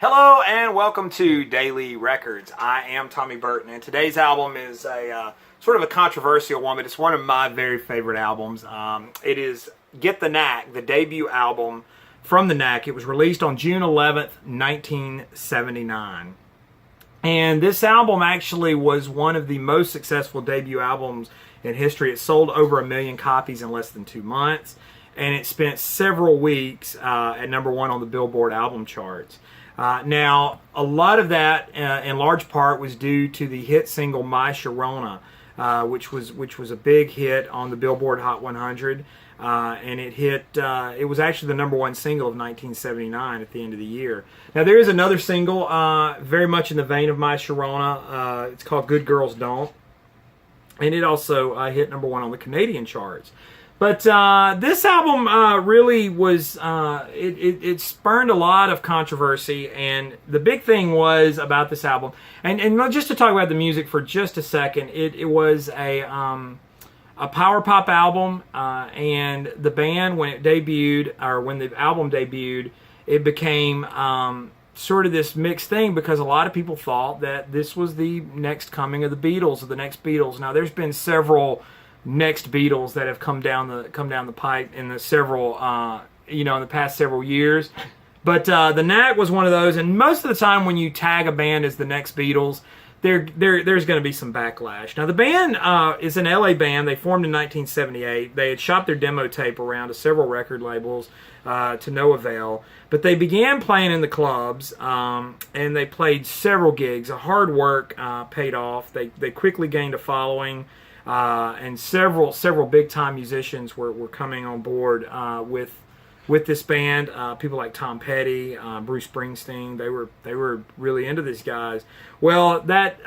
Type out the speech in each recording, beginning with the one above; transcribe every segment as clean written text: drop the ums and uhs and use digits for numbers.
Hello and welcome to Daily Records. I am Tommy Burton, and today's album is a sort of a controversial one, but it's one of my very favorite albums. It is Get the Knack, the debut album from the Knack. It was released on June 11th, 1979. And this album actually was one of the most successful debut albums in history. It sold over 1 million copies in less than 2 months, and it spent several weeks at #1 on the Billboard album charts. Now, a lot of that, in large part, was due to the hit single "My Sharona," which was a big hit on the Billboard Hot 100, and it was actually the #1 single of 1979 at the end of the year. Now, there is another single, very much in the vein of "My Sharona." It's called "Good Girls Don't," and it also hit #1 on the Canadian charts. But this album really was, it spurned a lot of controversy, and the big thing was about this album, and just to talk about the music for just a second, it was a power pop album, and the band, when it debuted, or when the album debuted, it became sort of this mixed thing, because a lot of people thought that this was the next coming of the Beatles, or the next Beatles. Now, there's been several next Beatles that have come down the pipe in the in the past several years, but the Knack was one of those. And most of the time, when you tag a band as the next Beatles, there's going to be some backlash. Now, the band is an LA band. They formed in 1978. They had shopped their demo tape around to several record labels to no avail, but they began playing in the clubs, and they played several gigs. Hard work paid off. They quickly gained a following. And several big time musicians were coming on board with this band. People like Tom Petty, Bruce Springsteen. They were really into these guys. Well, that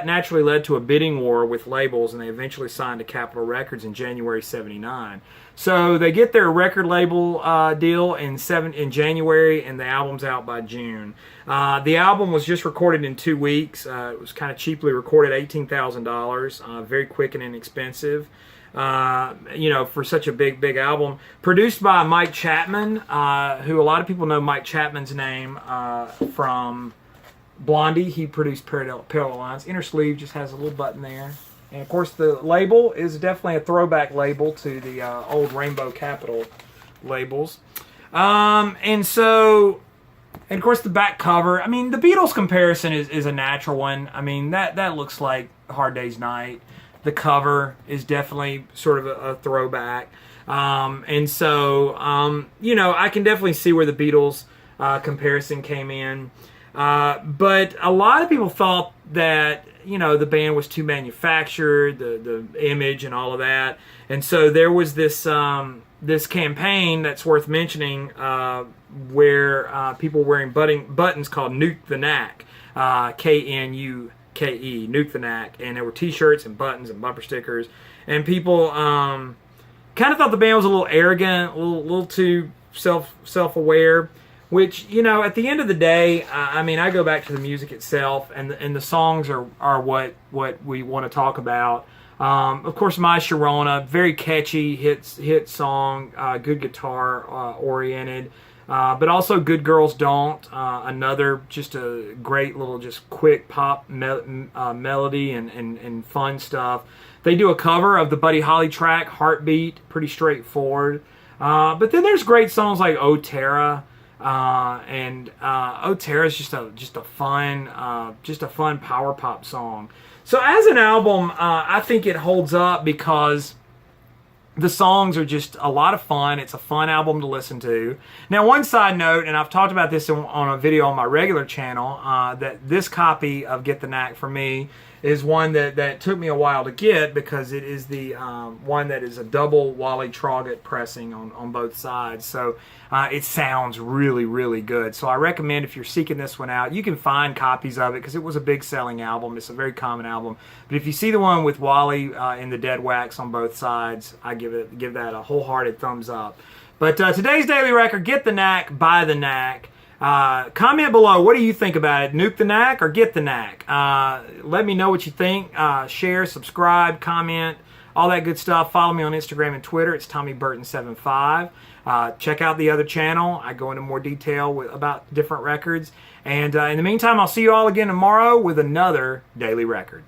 naturally led to a bidding war with labels, and they eventually signed to Capitol Records in January '79. So they get their record label deal in January, and the album's out by June. The album was just recorded in 2 weeks. It was kind of cheaply recorded, $18,000, very quick and inexpensive. For such a big album. Produced by Mike Chapman, who a lot of people know Mike Chapman's name from Blondie. He produced Parallel Lines. Inner sleeve just has a little button there. And of course, the label is definitely a throwback label to the old Rainbow Capital labels. And of course, the back cover. I mean, the Beatles comparison is a natural one. I mean, that looks like Hard Day's Night. The cover is definitely sort of a throwback. I can definitely see where the Beatles comparison came in. But a lot of people thought that, the band was too manufactured, the image and all of that. And so there was this campaign that's worth mentioning, where people were wearing buttons called Nuke the Knack, KNUKE, Nuke the Knack, and there were t-shirts and buttons and bumper stickers, and people kind of thought the band was a little arrogant, a little too self-aware, which, at the end of the day, I go back to the music itself, and the songs are what we want to talk about. Of course, My Sharona, very catchy hit song, good guitar oriented. But also Good Girls Don't, another just a great little just quick pop melody and fun stuff. They do a cover of the Buddy Holly track, Heartbeat, pretty straightforward. But then there's great songs like Oh Tara, and Oh Tara is just a fun power pop song. So as an album, I think it holds up because the songs are just a lot of fun. It's a fun album to listen to. Now, one side note, and I've talked about this on a video on my regular channel, that this copy of Get the Knack for me is one that took me a while to get, because it is the one that is a double Wally Trogget pressing on both sides. So it sounds really, really good. So I recommend, if you're seeking this one out, you can find copies of it, because it was a big selling album. It's a very common album. But if you see the one with Wally in the dead wax on both sides, I give that a wholehearted thumbs up. But today's Daily Record, Get the Knack by the Knack. Comment below, what do you think about it? Nuke the Knack or Get the Knack? Let me know what you think. Share, subscribe, comment. all that good stuff. Follow me on Instagram and Twitter. It's TommyBurton75. Check out the other channel. I go into more detail about different records. And in the meantime, I'll see you all again tomorrow with another Daily Record.